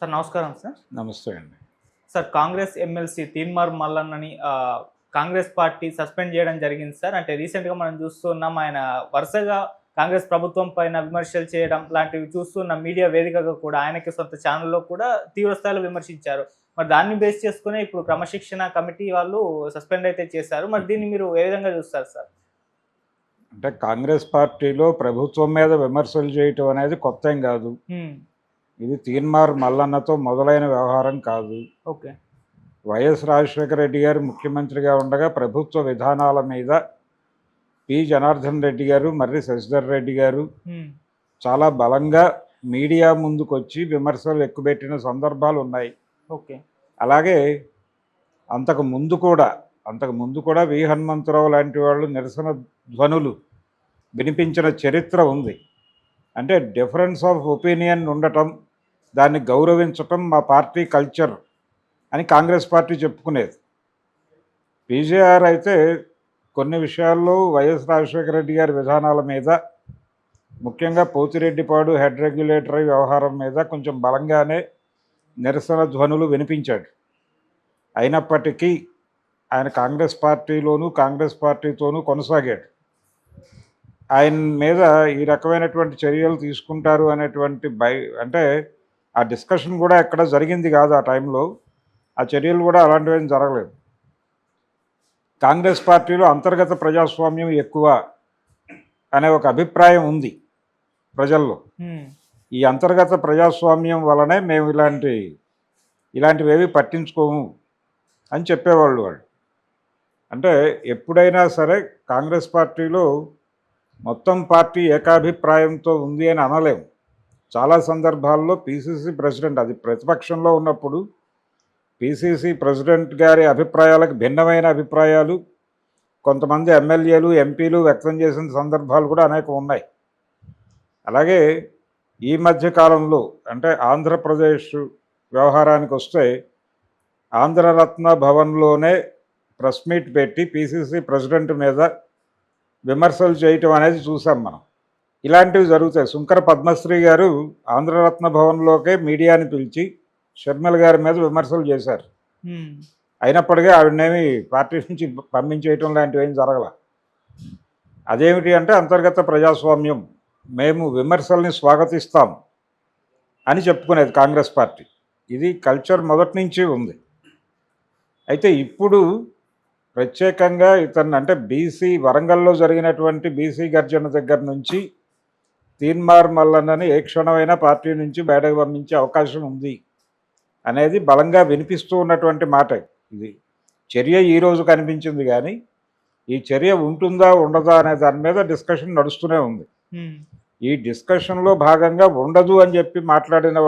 Sir నమస్కారం sir. నమస్తే అండి. సార్ కాంగ్రెస్ ఎమ్మెల్సీ తీన్మార్ మల్లన్నని కాంగ్రెస్ పార్టీ సస్పెండ్ చేయడం జరిగింది సార్. అంటే రీసెంట్‌గా మనం చూస్తున్నాం ఆయన వరుసగా కాంగ్రెస్ ప్రభుత్వం పైన విమర్శలు చేయడం లాంటివి చూస్తున్న మీడియా వేదికగా కూడా ఆయనకి సొంత ఛానెల్‌లో కూడా తీవ్ర స్థాయిలో విమర్శించారు. మరి దాన్ని బేస్ చేసుకునే ఇప్పుడు క్రమశిక్షణ కమిటీ వాళ్ళు సస్పెండ్ అయితే చేశారు. మరి దీన్ని మీరు ఏ విధంగా చూస్తారు సార్? అంటే కాంగ్రెస్ పార్టీలో ప్రభుత్వం మీద విమర్శలు చేయటం అనేది కొత్తేం కాదు. ఇది తీన్మార్ మల్లన్నతో మొదలైన వ్యవహారం కాదు. ఓకే. వైఎస్ రాజశేఖర రెడ్డి గారు ముఖ్యమంత్రిగా ఉండగా ప్రభుత్వ విధానాల మీద పి జనార్దన్ రెడ్డి గారు, మర్రి శశిధర్ రెడ్డి గారు చాలా బలంగా మీడియా ముందుకొచ్చి విమర్శలు ఎక్కుపెట్టిన సందర్భాలు ఉన్నాయి. ఓకే. అలాగే అంతకు ముందు కూడా వి హనుమంతరావు లాంటి వాళ్ళు నిరసన ధ్వనులు వినిపించిన చరిత్ర ఉంది. అంటే డిఫరెన్స్ ఆఫ్ ఒపీనియన్ ఉండటం, దాన్ని గౌరవించటం మా పార్టీ కల్చర్ అని కాంగ్రెస్ పార్టీ చెప్పుకునేది. పీజేఆర్ అయితే కొన్ని విషయాల్లో వైఎస్ రాజశేఖర రెడ్డి గారి విధానాల మీద, ముఖ్యంగా పోతిరెడ్డిపాడు హెడ్ రెగ్యులేటరీ వ్యవహారం మీద కొంచెం బలంగానే నిరసన ధ్వనులు వినిపించాడు. అయినప్పటికీ ఆయన కాంగ్రెస్ పార్టీతోనూ కొనసాగాడు. ఆయన మీద ఈ రకమైనటువంటి చర్యలు తీసుకుంటారు అనేటువంటి అంటే ఆ డిస్కషన్ కూడా ఎక్కడ జరిగింది కాదు. ఆ టైంలో ఆ చర్యలు కూడా అలాంటివేం జరగలేదు. కాంగ్రెస్ పార్టీలో అంతర్గత ప్రజాస్వామ్యం ఎక్కువ అనే ఒక అభిప్రాయం ఉంది ప్రజల్లో. ఈ అంతర్గత ప్రజాస్వామ్యం వలనే మేము ఇలాంటివేవి పట్టించుకోము అని చెప్పేవాళ్ళు వాళ్ళు. అంటే ఎప్పుడైనా సరే కాంగ్రెస్ పార్టీలో మొత్తం పార్టీ ఏకాభిప్రాయంతో ఉంది అని అనలేము. చాలా సందర్భాల్లో పీసీసీ ప్రెసిడెంట్, అది ప్రతిపక్షంలో ఉన్నప్పుడు పీసీసీ ప్రెసిడెంట్ గారి అభిప్రాయాలకు భిన్నమైన అభిప్రాయాలు కొంతమంది ఎమ్మెల్యేలు, ఎంపీలు వ్యక్తం చేసిన సందర్భాలు కూడా అనేకం ఉన్నాయి. అలాగే ఈ మధ్య కాలంలో అంటే ఆంధ్రప్రదేశ్ వ్యవహారానికి వస్తే ఆంధ్రరత్న భవన్లోనే ప్రెస్ మీట్ పెట్టి పీసీసీ ప్రెసిడెంట్ మీద విమర్శలు చేయటం అనేది చూసాం మనం. ఇలాంటివి జరుగుతాయి. శుంకర పద్మశ్రీ గారు ఆంధ్రరత్న భవన్లోకే మీడియాని పిలిచి షర్మిల గారి మీద విమర్శలు చేశారు. అయినప్పటికీ ఆవిడనేమి పార్టీ నుంచి పంపించేయటం లాంటివి ఏం జరగల. అదేమిటి అంటే అంతర్గత ప్రజాస్వామ్యం, మేము విమర్శల్ని స్వాగతిస్తాం అని చెప్పుకునేది కాంగ్రెస్ పార్టీ. ఇది కల్చర్ మొదటి నుంచి ఉంది. అయితే ఇప్పుడు ప్రత్యేకంగా ఇతన్ని అంటే వరంగల్లో జరిగినటువంటి బీసీ గర్జన దగ్గర నుంచి తీన్మార్ మల్లన్నని ఏ క్షణమైనా పార్టీ నుంచి బయటకు పంపించే అవకాశం ఉంది అనేది బలంగా వినిపిస్తూ ఉన్నటువంటి మాట. ఇది చర్య ఈరోజు కనిపించింది, కానీ ఈ చర్య ఉంటుందా ఉండదా అనే దాని మీద డిస్కషన్ నడుస్తూనే ఉంది. ఈ డిస్కషన్లో భాగంగా ఉండదు అని చెప్పి మాట్లాడిన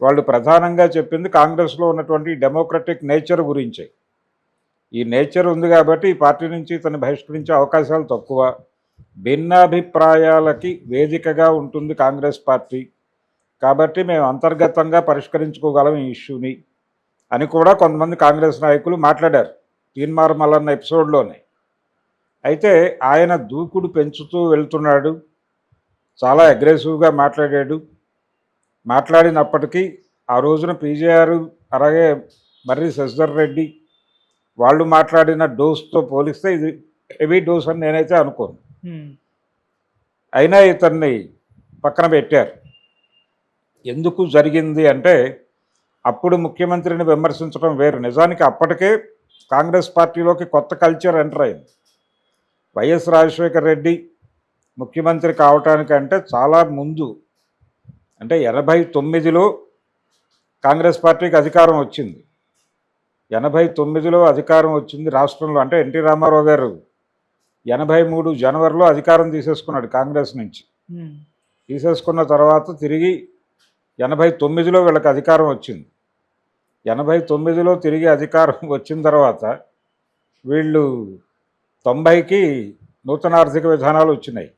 వాళ్ళు ప్రధానంగా చెప్పింది కాంగ్రెస్లో ఉన్నటువంటి డెమోక్రటిక్ నేచర్ గురించే. ఈ నేచర్ ఉంది కాబట్టి ఈ పార్టీ నుంచి ఇతన్ని బహిష్కరించే అవకాశాలు తక్కువ, భిన్నాభిప్రాయాలకి వేదికగా ఉంటుంది కాంగ్రెస్ పార్టీ, కాబట్టి మేము అంతర్గతంగా పరిష్కరించుకోగలం ఈ ఇష్యూని అని కూడా కొంతమంది కాంగ్రెస్ నాయకులు మాట్లాడారు తీన్మార్ మల్లన్న ఎపిసోడ్లోనే. అయితే ఆయన దూకుడు పెంచుతూ వెళ్తున్నాడు, చాలా అగ్రెసివ్గా మాట్లాడినప్పటికీ ఆ రోజున పీజేఆర్ అలాగే మర్రి శశిధర్ రెడ్డి వాళ్ళు మాట్లాడిన డోస్తో పోలిస్తే ఇది హెవీ డోస్ అని నేనైతే అనుకోను. అయినా ఇతన్ని పక్కన పెట్టారు. ఎందుకు జరిగింది అంటే అప్పుడు ముఖ్యమంత్రిని విమర్శించడం వేరు. నిజానికి అప్పటికే కాంగ్రెస్ పార్టీలోకి కొత్త కల్చర్ ఎంటర్ అయింది. వైఎస్ రాజశేఖర రెడ్డి ముఖ్యమంత్రి కావటానికంటే చాలా ముందు, అంటే 89లో కాంగ్రెస్ పార్టీకి అధికారం వచ్చింది. 89లో అధికారం వచ్చింది రాష్ట్రంలో. అంటే ఎన్టీ రామారావు గారు 83 జనవరిలో అధికారం తీసేసుకున్నాడు కాంగ్రెస్ నుంచి. తీసేసుకున్న తర్వాత తిరిగి 89లో వీళ్ళకి అధికారం వచ్చింది. 89లో తిరిగి అధికారం వచ్చిన తర్వాత వీళ్ళు 90కి నూతన ఆర్థిక విధానాలు వచ్చినాయి.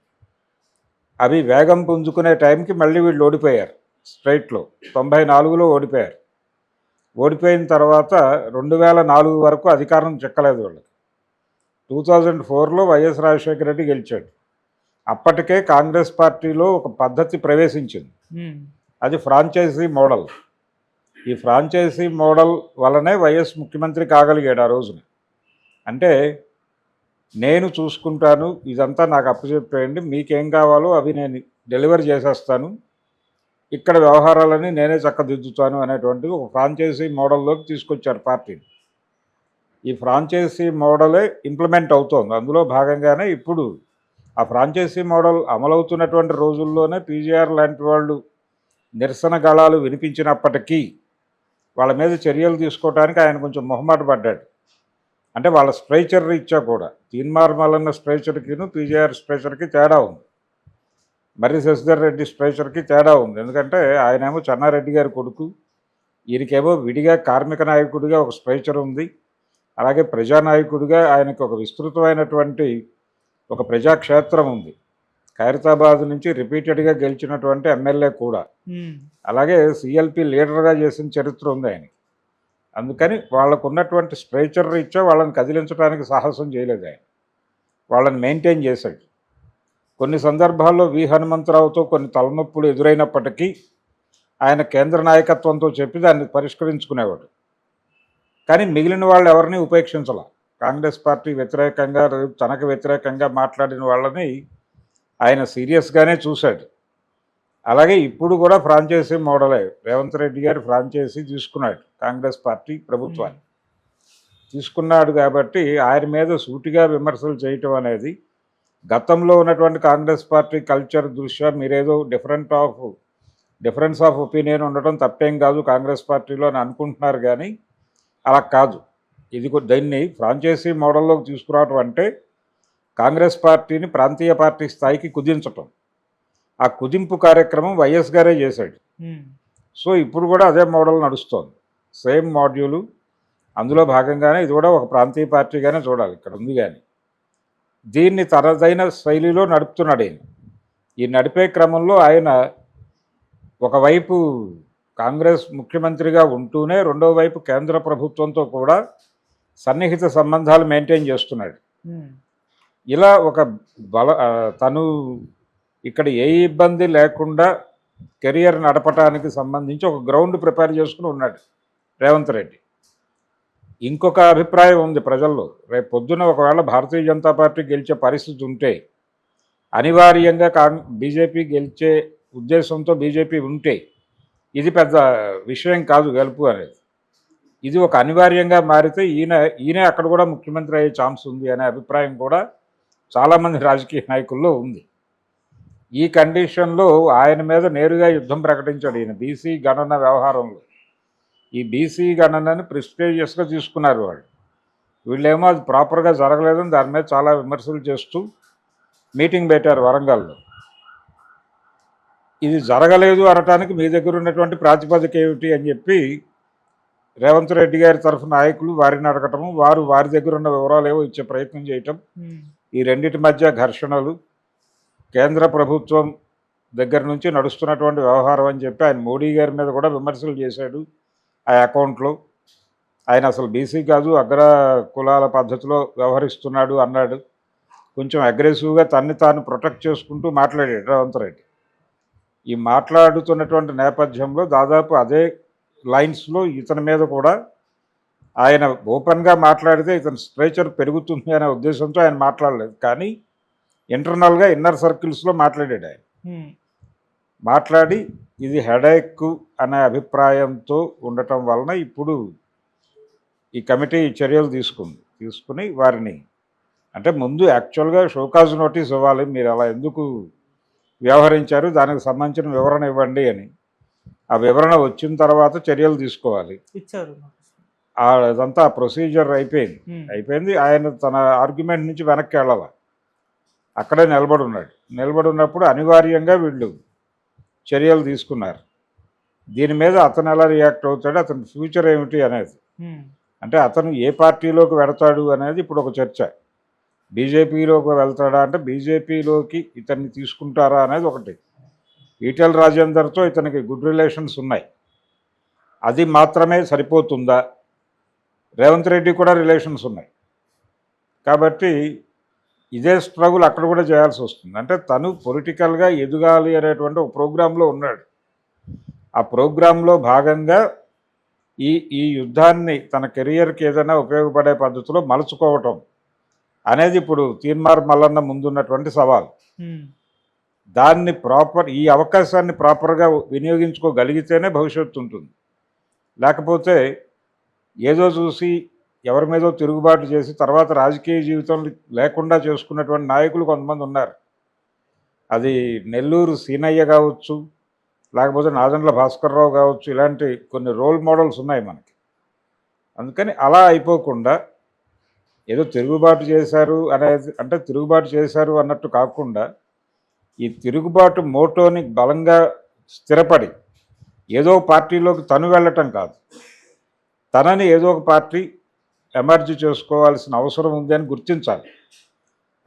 అవి వేగం పుంజుకునే టైంకి మళ్ళీ వీళ్ళు ఓడిపోయారు. స్ట్రైట్లో 94లో ఓడిపోయారు. ఓడిపోయిన తర్వాత 2004 వరకు అధికారం చెక్కలేదు వాళ్ళకి. 2004లో వైఎస్ రాజశేఖర రెడ్డి గెలిచాడు. అప్పటికే కాంగ్రెస్ పార్టీలో ఒక పద్ధతి ప్రవేశించింది. అది ఫ్రాంచైజీ మోడల్. ఈ ఫ్రాంచైజీ మోడల్ వల్లనే వైఎస్ ముఖ్యమంత్రి కాగలిగాడు ఆ రోజున. అంటే నేను చూసుకుంటాను, ఇదంతా నాకు అప్పచెప్పేయండి, మీకేం కావాలో అవి నేను డెలివరీ చేసేస్తాను, ఇక్కడ వ్యవహారాలని నేనే చక్కదిద్దుతాను అనేటువంటి ఒక ఫ్రాంచైజీ మోడల్లోకి తీసుకొచ్చారు పార్టీని. ఈ ఫ్రాంచైజీ మోడలే ఇంప్లిమెంట్ అవుతోంది. అందులో భాగంగానే ఇప్పుడు ఆ ఫ్రాంచైజీ మోడల్ అమలవుతున్నటువంటి రోజుల్లోనే పీజీఆర్ లాంటి వాళ్ళు నిరసన గళాలు వినిపించినప్పటికీ వాళ్ళ మీద చర్యలు తీసుకోవడానికి ఆయన కొంచెం మొహమాట పడ్డాడు. అంటే వాళ్ళ స్ట్రైచర్ రీత్యా కూడా తీన్మార్ మల్లన్న స్ట్రైచర్కిను పీజీఆర్ స్ట్రైచర్కి తేడా ఉంది, మర్రి శశిధర్ రెడ్డి స్ట్రైచర్కి తేడా ఉంది. ఎందుకంటే ఆయనేమో చెన్నారెడ్డి గారి కొడుకు, ఈయనకేమో విడిగా కార్మిక నాయకుడిగా ఒక స్ట్రైచర్ ఉంది, అలాగే ప్రజానాయకుడిగా ఆయనకు ఒక విస్తృతమైనటువంటి ఒక ప్రజాక్షేత్రం ఉంది. ఖైరతాబాద్ నుంచి రిపీటెడ్గా గెలిచినటువంటి ఎమ్మెల్యే కూడా, అలాగే సిఎల్పి లీడర్గా చేసిన చరిత్ర ఉంది ఆయన. అందుకని వాళ్ళకు ఉన్నటువంటి స్ట్రైచర్ రీత్యా వాళ్ళని కదిలించడానికి సాహసం చేయలేదు ఆయన, వాళ్ళని మెయింటైన్ చేశాడు. కొన్ని సందర్భాల్లో వి హనుమంతరావుతో కొన్ని తలనొప్పులు ఎదురైనప్పటికీ ఆయన కేంద్ర నాయకత్వంతో చెప్పి దాన్ని పరిష్కరించుకునేవాడు. కానీ మిగిలిన వాళ్ళు ఎవరిని ఉపేక్షించాల. కాంగ్రెస్ పార్టీ వ్యతిరేకంగా తనకు వ్యతిరేకంగా మాట్లాడిన వాళ్ళని ఆయన సీరియస్గానే చూశాడు. అలాగే ఇప్పుడు కూడా ఫ్రాంచైజీ మోడలే, రేవంత్ రెడ్డి గారు ఫ్రాంచైజీ తీసుకున్నాడు, కాంగ్రెస్ పార్టీ ప్రభుత్వాన్ని తీసుకున్నాడు. కాబట్టి ఆయన మీద సూటిగా విమర్శలు చేయటం అనేది గతంలో ఉన్నటువంటి కాంగ్రెస్ పార్టీ కల్చర్ దృష్ట్యా మీరేదో డిఫరెన్స్ ఆఫ్ ఒపీనియన్ ఉండటం తప్పేం కాదు కాంగ్రెస్ పార్టీలో అని అనుకుంటున్నారు, కానీ అలా కాదు. ఇది దీన్ని ఫ్రాంచైజీ మోడల్లోకి తీసుకురావటం అంటే కాంగ్రెస్ పార్టీని ప్రాంతీయ పార్టీ స్థాయికి కుదించటం. ఆ కుదింపు కార్యక్రమం వైఎస్ గారే చేశాడు. సో ఇప్పుడు కూడా అదే మోడల్ నడుస్తోంది, సేమ్ మాడ్యూలు. అందులో భాగంగానే ఇది కూడా ఒక ప్రాంతీయ పార్టీగానే చూడాలి ఇక్కడ ఉంది. కానీ దీన్ని తనదైన శైలిలో నడుపుతున్నాడు ఆయన. ఈ నడిపే క్రమంలో ఆయన ఒకవైపు కాంగ్రెస్ ముఖ్యమంత్రిగా ఉంటూనే రెండో వైపు కేంద్ర ప్రభుత్వంతో కూడా సన్నిహిత సంబంధాలు మెయింటైన్ చేస్తున్నాడు. ఇలా ఒక తను ఇక్కడ ఏ ఇబ్బంది లేకుండా కెరియర్ నడపడానికి సంబంధించి ఒక గ్రౌండ్ ప్రిపేర్ చేసుకుని ఉన్నాడు రేవంత్ రెడ్డి. ఇంకొక అభిప్రాయం ఉంది ప్రజల్లో, రేపు పొద్దున ఒకవేళ భారతీయ జనతా పార్టీ గెలిచే పరిస్థితి ఉంటే, అనివార్యంగా బీజేపీ గెలిచే ఉద్దేశంతో బీజేపీ ఉంటే ఇది పెద్ద విషయం కాదు గెలుపు అనేది. ఇది ఒక అనివార్యంగా మారితే ఈయనే అక్కడ కూడా ముఖ్యమంత్రి అయ్యే ఛాన్స్ ఉంది అనే అభిప్రాయం కూడా చాలామంది రాజకీయ నాయకుల్లో ఉంది. ఈ కండిషన్లో ఆయన మీద నేరుగా యుద్ధం ప్రకటించాడు ఈయన బీసీ గణన వ్యవహారంలో. ఈ బీసీ గణనని ప్రెస్టీజియస్గా తీసుకున్నారు వాళ్ళు. వీళ్ళేమో అది ప్రాపర్గా జరగలేదని దాని మీద చాలా విమర్శలు చేస్తూ మీటింగ్ పెట్టారు వరంగల్లో. ఇది జరగలేదు అనటానికి మీ దగ్గర ఉన్నటువంటి ప్రాతిపదిక ఏమిటి అని చెప్పి రేవంత్ రెడ్డి గారి తరఫు నాయకులు వారిని అడగటము, వారు వారి దగ్గర ఉన్న వివరాలు ఏవో ఇచ్చే ప్రయత్నం చేయటం, ఈ రెండింటి మధ్య ఘర్షణలు, కేంద్ర ప్రభుత్వం దగ్గర నుంచి నడుస్తున్నటువంటి వ్యవహారం అని చెప్పి ఆయన మోడీ గారి మీద కూడా విమర్శలు చేశాడు. ఆ అకౌంట్లో ఆయన అసలు బీసీ కాదు, అగ్ర కులాల పద్ధతిలో వ్యవహరిస్తున్నాడు అన్నాడు. కొంచెం అగ్రెసివ్గా తన్ని తాను ప్రొటెక్ట్ చేసుకుంటూ మాట్లాడాడు రేవంత్ రెడ్డి. ఈ మాట్లాడుతున్నటువంటి నేపథ్యంలో దాదాపు అదే లైన్స్లో ఇతని మీద కూడా ఆయన ఓపెన్గా మాట్లాడితే ఇతని స్ట్రేచర్ పెరుగుతుంది అనే ఉద్దేశంతో ఆయన మాట్లాడలేదు, కానీ ఇంటర్నల్గా ఇన్నర్ సర్కిల్స్లో మాట్లాడాడు ఆయన. మాట్లాడి ఇది హెడేక్ అనే అభిప్రాయంతో ఉండటం వలన ఇప్పుడు ఈ కమిటీ చర్యలు తీసుకుని వారిని, అంటే ముందు యాక్చువల్గా షోకాజ్ నోటీస్ ఇవ్వాలి, మీరు అలా ఎందుకు వ్యవహరించారు దానికి సంబంధించిన వివరణ ఇవ్వండి అని. ఆ వివరణ వచ్చిన తర్వాత చర్యలు తీసుకోవాలి. ఇచ్చారు. అదంతా ప్రొసీజర్ అయిపోయింది. ఆయన తన ఆర్గ్యుమెంట్ నుంచి వెనక్కి వెళ్ళాల, అక్కడే నిలబడి ఉన్నప్పుడు అనివార్యంగా వీళ్ళు చర్యలు తీసుకున్నారు. దీని మీద అతను ఎలా రియాక్ట్ అవుతాడు, అతని ఫ్యూచర్ ఏమిటి అనేది, అంటే అతను ఏ పార్టీలోకి వెడతాడు అనేది ఇప్పుడు ఒక చర్చ. బీజేపీలోకి వెళ్తాడా అంటే బీజేపీలోకి ఇతన్ని తీసుకుంటారా అనేది ఒకటి. ఈటెల రాజేందర్తో ఇతనికి గుడ్ రిలేషన్స్ ఉన్నాయి, అది మాత్రమే సరిపోతుందా? రేవంత్ రెడ్డి కూడా రిలేషన్స్ ఉన్నాయి కాబట్టి ఇదే స్ట్రగుల్ అక్కడ కూడా చేయాల్సి వస్తుంది. అంటే తను పొలిటికల్గా ఎదగాలి అనేటువంటి ఒక ప్రోగ్రాంలో ఉన్నాడు. ఆ ప్రోగ్రాంలో భాగంగా ఈ ఈ యుద్ధాన్ని తన కెరియర్కి ఏదైనా ఉపయోగపడే పద్ధతిలో మలుచుకోవటం అనేది ఇప్పుడు తీన్మార్ మల్లన్న ముందున్నటువంటి సవాల్. దాన్ని ఈ అవకాశాన్ని ప్రాపర్గా వినియోగించుకోగలిగితేనే భవిష్యత్తు ఉంటుంది. లేకపోతే ఏదో చూసి ఎవరి మీదో తిరుగుబాటు చేసి తర్వాత రాజకీయ జీవితం లేకుండా చేసుకున్నటువంటి నాయకులు కొంతమంది ఉన్నారు. అది నెల్లూరు సీనయ్య కావచ్చు, లేకపోతే నాదెండ్ల భాస్కర్రావు కావచ్చు, ఇలాంటి కొన్ని రోల్ మోడల్స్ ఉన్నాయి మనకి. అందుకని అలా అయిపోకుండా ఏదో తిరుగుబాటు చేశారు అనేది, అంటే తిరుగుబాటు చేశారు అన్నట్టు కాకుండా ఈ తిరుగుబాటు మోటోని బలంగా స్థిరపడి ఏదో పార్టీలోకి తను వెళ్ళటం కాదు, తనని ఏదో ఒక పార్టీ ఎమర్జీ చేసుకోవాల్సిన అవసరం ఉంది అని గుర్తించాలి.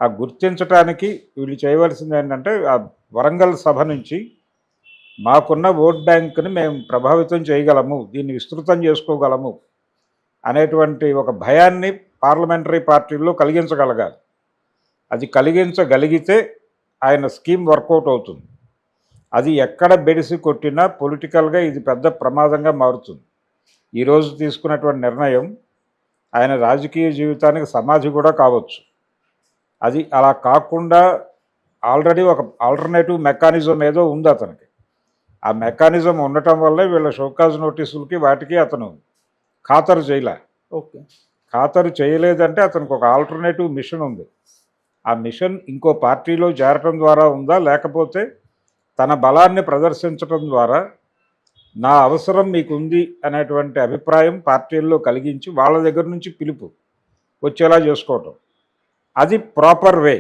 ఆ గుర్తించడానికి వీళ్ళు చేయవలసింది ఏంటంటే, ఆ వరంగల్ సభ నుంచి మాకున్న ఓట్ బ్యాంక్ని మేము ప్రభావితం చేయగలము, దీన్ని విస్తృతం చేసుకోగలము అనేటువంటి ఒక భయాన్ని పార్లమెంటరీ పార్టీల్లో కలిగించగలగాలి. అది కలిగించగలిగితే ఆయన స్కీమ్ వర్కౌట్ అవుతుంది. అది ఎక్కడ బెడిసి కొట్టినా పొలిటికల్గా ఇది పెద్ద ప్రమాదంగా మారుతుంది. ఈరోజు తీసుకున్నటువంటి నిర్ణయం ఆయన రాజకీయ జీవితానికి సమాధి కూడా కావచ్చు. అది అలా కాకుండా ఆల్రెడీ ఒక ఆల్టర్నేటివ్ మెకానిజం ఏదో ఉంది అతనికి. ఆ మెకానిజం ఉండటం వల్లే వీళ్ళ షోకాజ్ నోటీసులకి వాటికి అతను ఖాతరు చేయలే. ఓకే, ఖాతరు చేయలేదంటే అతనికి ఒక ఆల్టర్నేటివ్ మిషన్ ఉంది. ఆ మిషన్ ఇంకో పార్టీలో చేరటం ద్వారా ఉందా, లేకపోతే తన బలాన్ని ప్రదర్శించటం ద్వారా నా అవసరం మీకుంది అనేటువంటి అభిప్రాయం పార్టీల్లో కలిగించి వాళ్ళ దగ్గర నుంచి పిలుపు వచ్చేలా చేసుకోవటం, అది ప్రాపర్ వే.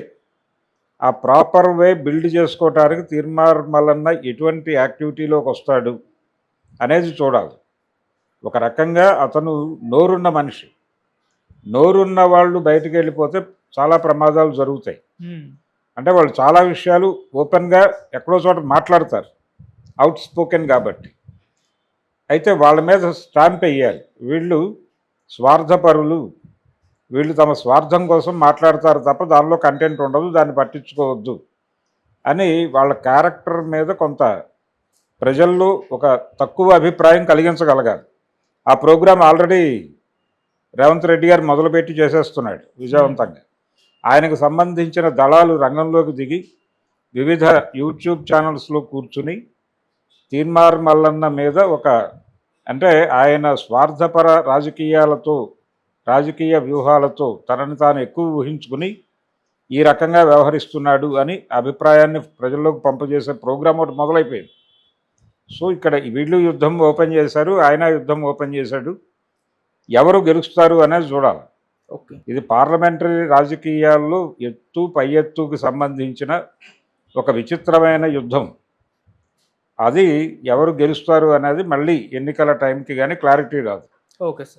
ఆ ప్రాపర్ వే బిల్డ్ చేసుకోవటానికి తీన్మార్ మల్లన్న ఎటువంటి యాక్టివిటీలోకి వస్తాడు అనేది చూడాలి. ఒక రకంగా అతను నోరున్న మనిషి. నోరున్న వాళ్ళు బయటకు వెళ్ళిపోతే చాలా ప్రమాదాలు జరుగుతాయి. అంటే వాళ్ళు చాలా విషయాలు ఓపెన్గా ఎక్కడో చోట మాట్లాడతారు, అవుట్ స్పోకెన్ కాబట్టి. అయితే వాళ్ళ మీద స్టాంప్ వేయాలి, వీళ్ళు స్వార్థపరులు, వీళ్ళు తమ స్వార్థం కోసం మాట్లాడతారు తప్ప దానిలో కంటెంట్ ఉండదు, దాన్ని పట్టించుకోవద్దు అని వాళ్ళ క్యారెక్టర్ మీద కొంత ప్రజల్లో ఒక తక్కువ అభిప్రాయం కలిగించగలగాలి. ఆ ప్రోగ్రాం ఆల్రెడీ రేవంత్ రెడ్డి గారు మొదలుపెట్టి చేసేస్తున్నాడు విజయవంతంగా. ఆయనకు సంబంధించిన దళాలు రంగంలోకి దిగి వివిధ యూట్యూబ్ ఛానల్స్లో కూర్చుని తీన్మార్ మల్లన్న మీద ఒక, అంటే ఆయన స్వార్థపర రాజకీయ వ్యూహాలతో తనని తాను ఎక్కువ ఊహించుకుని ఈ రకంగా వ్యవహరిస్తున్నాడు అని అభిప్రాయాన్ని ప్రజల్లోకి పంపజేసే ప్రోగ్రాం ఒకటి మొదలైపోయింది. సో ఇక్కడ వీళ్ళు యుద్ధం ఓపెన్ చేశారు, ఆయన యుద్ధం ఓపెన్ చేశాడు. ఎవరు గెలుస్తారు అనేది చూడాలి. ఓకే, ఇది పార్లమెంటరీ రాజకీయాల్లో పై ఎత్తుకు సంబంధించిన ఒక విచిత్రమైన యుద్ధం. అది ఎవరు గెలుస్తారు అనేది మళ్ళీ ఎన్నికల టైంకి కానీ క్లారిటీ రాదు. Okay sir.